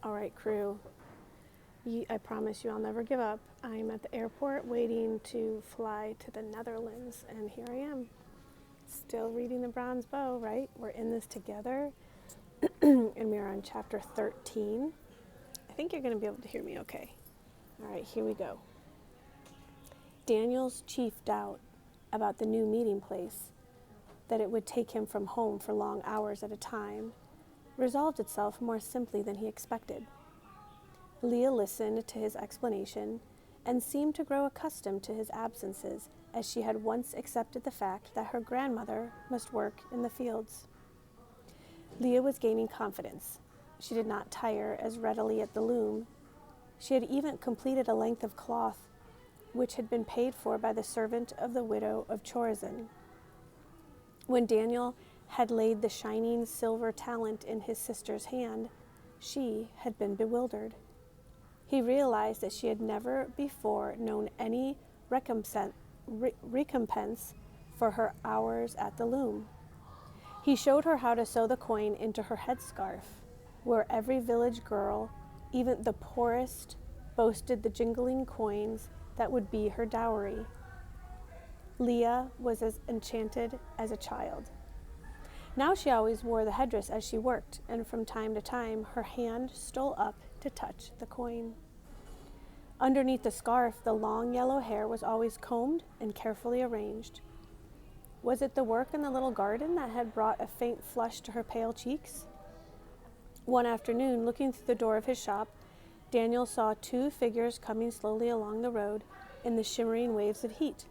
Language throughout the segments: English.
All right, crew. I promise you I'll never give up. I'm at the airport waiting to fly to the Netherlands, and here I am, still reading the Bronze Bow, right? We're in this together, and we're on chapter 13. I think you're going to be able to hear me okay. All right, here we go. Daniel's chief doubt about the new meeting place, that it would take him from home for long hours at a time, resolved itself more simply than he expected. Leah listened to his explanation and seemed to grow accustomed to his absences, as she had once accepted the fact that her grandmother must work in the fields. Leah was gaining confidence. She did not tire as readily at the loom. She had even completed a length of cloth which had been paid for by the servant of the widow of Chorazin. When Daniel had laid the shining silver talent in his sister's hand, she had been bewildered. He realized that she had never before known any recompense for her hours at the loom. He showed her how to sew the coin into her headscarf, where every village girl, even the poorest, boasted the jingling coins that would be her dowry. Leah was as enchanted as a child. Now she always wore the headdress as she worked, and from time to time her hand stole up to touch the coin. Underneath the scarf, the long yellow hair was always combed and carefully arranged. Was it the work in the little garden that had brought a faint flush to her pale cheeks? One afternoon, looking through the door of his shop, Daniel saw two figures coming slowly along the road in the shimmering waves of heat.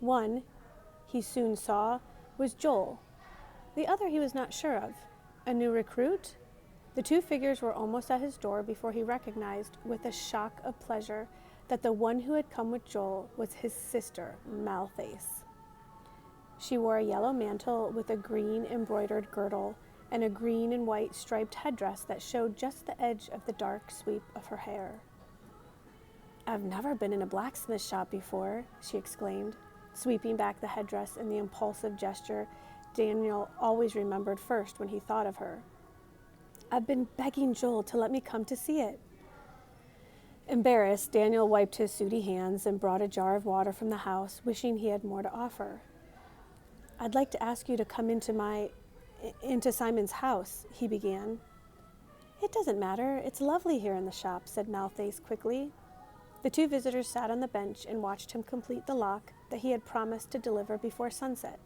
One, he soon saw, was Joel. The other he was not sure of. A new recruit? The two figures were almost at his door before he recognized, with a shock of pleasure, that the one who had come with Joel was his sister, Malthace. She wore a yellow mantle with a green embroidered girdle and a green and white striped headdress that showed just the edge of the dark sweep of her hair. "I've never been in a blacksmith shop before," she exclaimed, sweeping back the headdress in the impulsive gesture Daniel always remembered first when he thought of her. "I've been begging Joel to let me come to see it." Embarrassed, Daniel wiped his sooty hands and brought a jar of water from the house, wishing he had more to offer. "I'd like to ask you to come into Simon's house," he began. "It doesn't matter. It's lovely here in the shop," said Malthace quickly. The two visitors sat on the bench and watched him complete the lock that he had promised to deliver before sunset.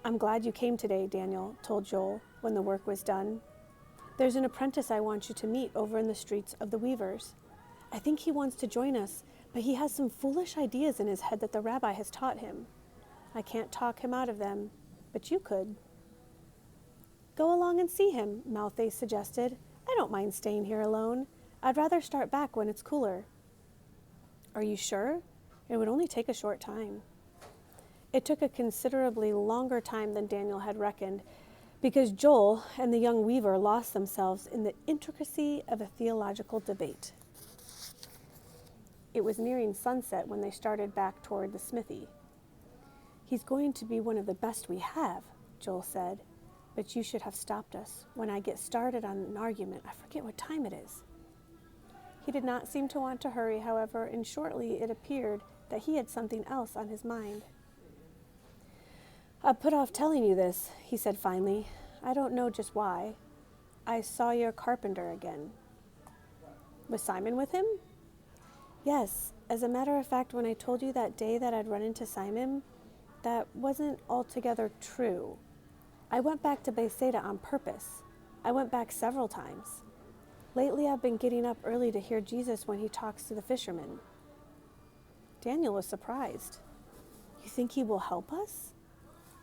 "I'm glad you came today," Daniel told Joel when the work was done. "There's an apprentice I want you to meet over in the streets of the weavers. I think he wants to join us, but he has some foolish ideas in his head that the rabbi has taught him. I can't talk him out of them, but you could." "Go along and see him," Malthace suggested. "I don't mind staying here alone. I'd rather start back when it's cooler." "Are you sure? It would only take a short time." It took a considerably longer time than Daniel had reckoned, because Joel and the young weaver lost themselves in the intricacy of a theological debate. It was nearing sunset when they started back toward the smithy. "He's going to be one of the best we have," Joel said, "but you should have stopped us. When I get started on an argument, I forget what time it is." He did not seem to want to hurry, however, and shortly it appeared that he had something else on his mind. "I put off telling you this," he said finally. "I don't know just why. I saw your carpenter again." "Was Simon with him?" "Yes. As a matter of fact, when I told you that day that I'd run into Simon, that wasn't altogether true. I went back to Bethsaida on purpose. I went back several times. Lately I've been getting up early to hear Jesus when he talks to the fishermen." Daniel was surprised. "You think he will help us?"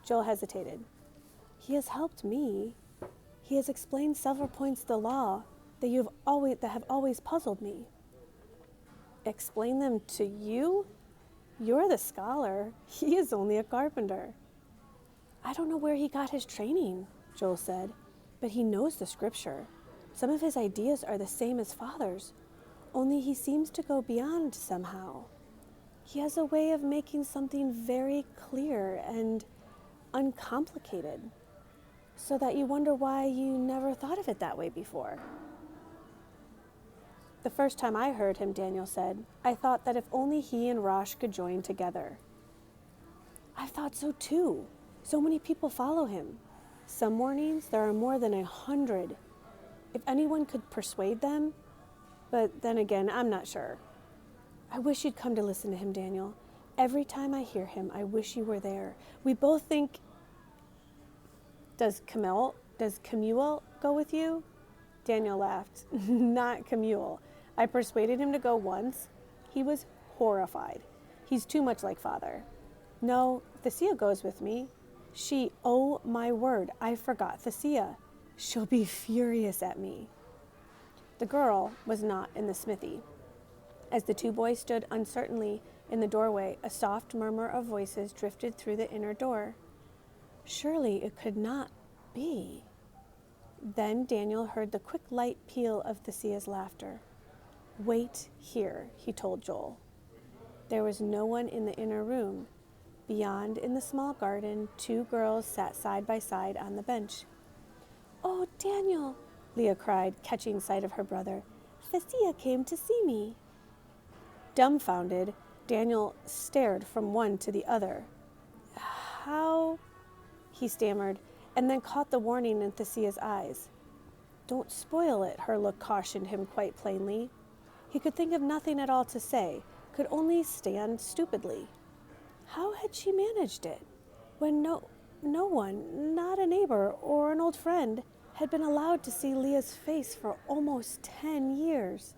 Joel hesitated. "He has helped me. He has explained several points of the law that have always puzzled me." "Explain them to you? You're the scholar. He is only a carpenter." "I don't know where he got his training," Joel said, "but he knows the scripture. Some of his ideas are the same as Father's, only he seems to go beyond somehow. He has a way of making something very clear and uncomplicated, so that you wonder why you never thought of it that way before." The first time I heard him, Daniel said, I thought that if only he and Rosh could join together. I thought so too. So many people follow him. Some mornings there are more than 100. If anyone could persuade them, but then again, I'm not sure. I wish you'd come to listen to him, Daniel. Every time I hear him, I wish you were there. We both think... Does Kemuel go with you? Daniel laughed. Not Kemuel. I persuaded him to go once. He was horrified. He's too much like father. No, Thessia goes with me. Oh my word, I forgot Thessia. She'll be furious at me. The girl was not in the smithy. As the two boys stood uncertainly in the doorway, a soft murmur of voices drifted through the inner door. Surely it could not be. Then Daniel heard the quick light peal of Thessia's laughter. Wait here, he told Joel. There was no one in the inner room. Beyond, in the small garden, two girls sat side by side on the bench. Oh, Daniel, Leah cried, catching sight of her brother. Thessia came to see me. Dumbfounded, Daniel stared from one to the other. How? He stammered, and then caught the warning in Thessia's eyes. Don't spoil it, her look cautioned him quite plainly. He could think of nothing at all to say, could only stand stupidly. How had she managed it, when no one, not a neighbor or an old friend, had been allowed to see Leah's face for almost 10 years?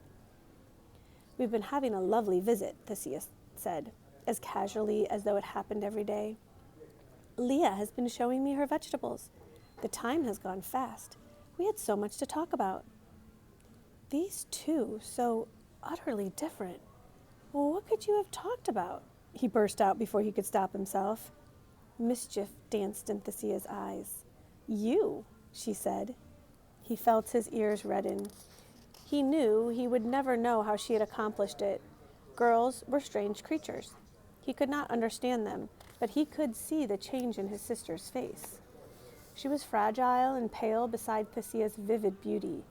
We've been having a lovely visit, Thessia said, as casually as though it happened every day. Leah has been showing me her vegetables. The time has gone fast. We had so much to talk about. These two, so utterly different. Well, what could you have talked about? He burst out before he could stop himself. Mischief danced in Thessia's eyes. You, she said. He felt his ears redden. He knew he would never know how she had accomplished it. Girls were strange creatures. He could not understand them, but he could see the change in his sister's face. She was fragile and pale beside Thessia's vivid beauty,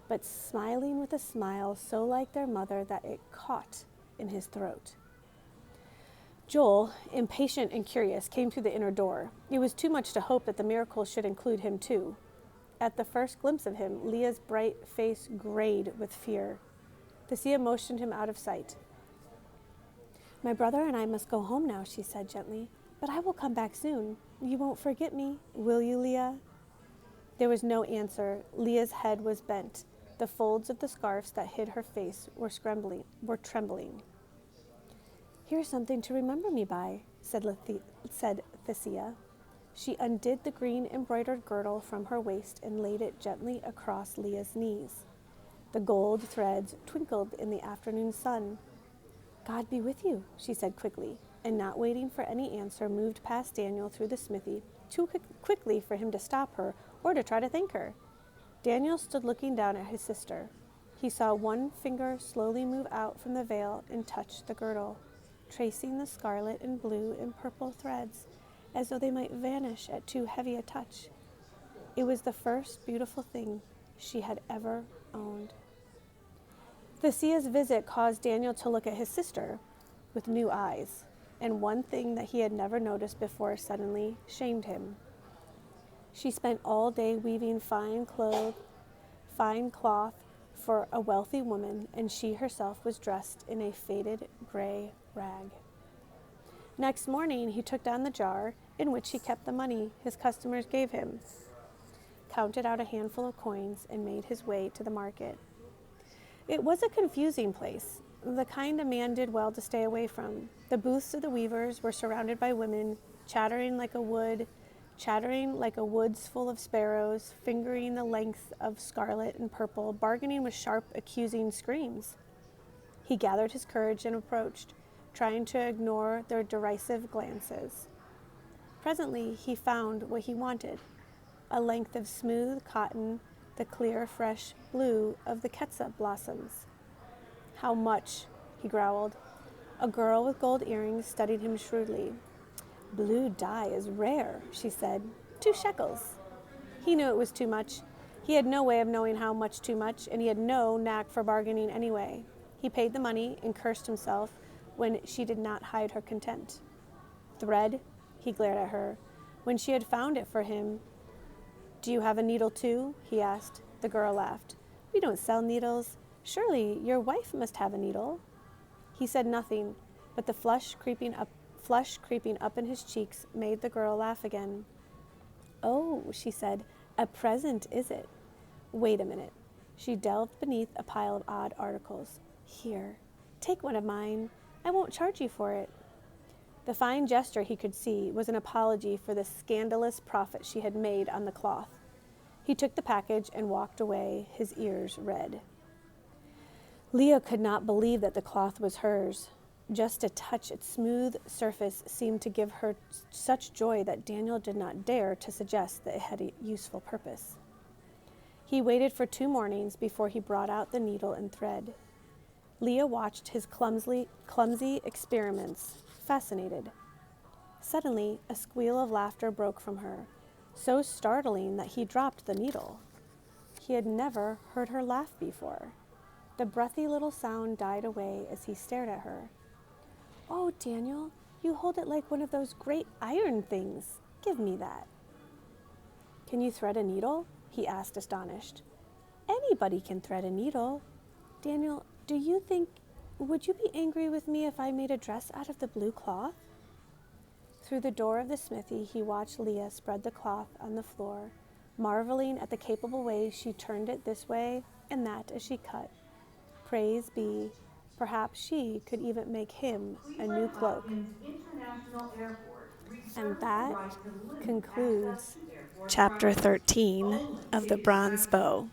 but smiling with a smile so like their mother that it caught in his throat. Joel, impatient and curious, came through the inner door. It was too much to hope that the miracle should include him too. At the first glimpse of him, Leah's bright face grayed with fear. Thessia motioned him out of sight. My brother and I must go home now, she said gently, but I will come back soon. You won't forget me, will you, Leah? There was no answer. Leah's head was bent. The folds of the scarves that hid her face were trembling. Here's something to remember me by, said Thessia. She undid the green embroidered girdle from her waist and laid it gently across Leah's knees. The gold threads twinkled in the afternoon sun. God be with you, she said quickly, and not waiting for any answer, moved past Daniel through the smithy, too quickly for him to stop her or to try to thank her. Daniel stood looking down at his sister. He saw one finger slowly move out from the veil and touch the girdle, tracing the scarlet and blue and purple threads, as though they might vanish at too heavy a touch. It was the first beautiful thing she had ever owned. Thessia's visit caused Daniel to look at his sister with new eyes, and one thing that he had never noticed before suddenly shamed him. She spent all day weaving fine cloth for a wealthy woman, and she herself was dressed in a faded gray rag. Next morning, he took down the jar in which he kept the money his customers gave him, counted out a handful of coins, and made his way to the market. It was a confusing place, the kind a man did well to stay away from. The booths of the weavers were surrounded by women, chattering like a woods full of sparrows, fingering the length of scarlet and purple, bargaining with sharp, accusing screams. He gathered his courage and approached, trying to ignore their derisive glances. Presently, he found what he wanted, a length of smooth cotton, the clear, fresh blue of the catsup blossoms. How much? He growled. A girl with gold earrings studied him shrewdly. Blue dye is rare, she said. 2 shekels. He knew it was too much. He had no way of knowing how much too much, and he had no knack for bargaining anyway. He paid the money and cursed himself when she did not hide her content. Thread? He glared at her. When she had found it for him, "Do you have a needle too?" he asked. The girl laughed. "We don't sell needles. Surely your wife must have a needle." He said nothing, but the flush creeping up in his cheeks made the girl laugh again. "Oh," she said, "a present, is it? Wait a minute." She delved beneath a pile of odd articles. "Here, take one of mine. I won't charge you for it." The fine gesture, he could see, was an apology for the scandalous profit she had made on the cloth. He took the package and walked away, his ears red. Leah could not believe that the cloth was hers. Just to touch its smooth surface seemed to give her such joy that Daniel did not dare to suggest that it had a useful purpose. He waited for 2 mornings before he brought out the needle and thread. Leah watched his clumsy experiments, fascinated. Suddenly, a squeal of laughter broke from her, so startling that he dropped the needle. He had never heard her laugh before. The breathy little sound died away as he stared at her. "Oh, Daniel, you hold it like one of those great iron things. Give me that." "Can you thread a needle?" he asked, astonished. "Anybody can thread a needle. Daniel, would you be angry with me if I made a dress out of the blue cloth?" Through the door of the smithy, he watched Leah spread the cloth on the floor, marveling at the capable way she turned it this way and that as she cut. Praise be, perhaps she could even make him a new cloak. And that concludes chapter 13 of The Bronze Bow.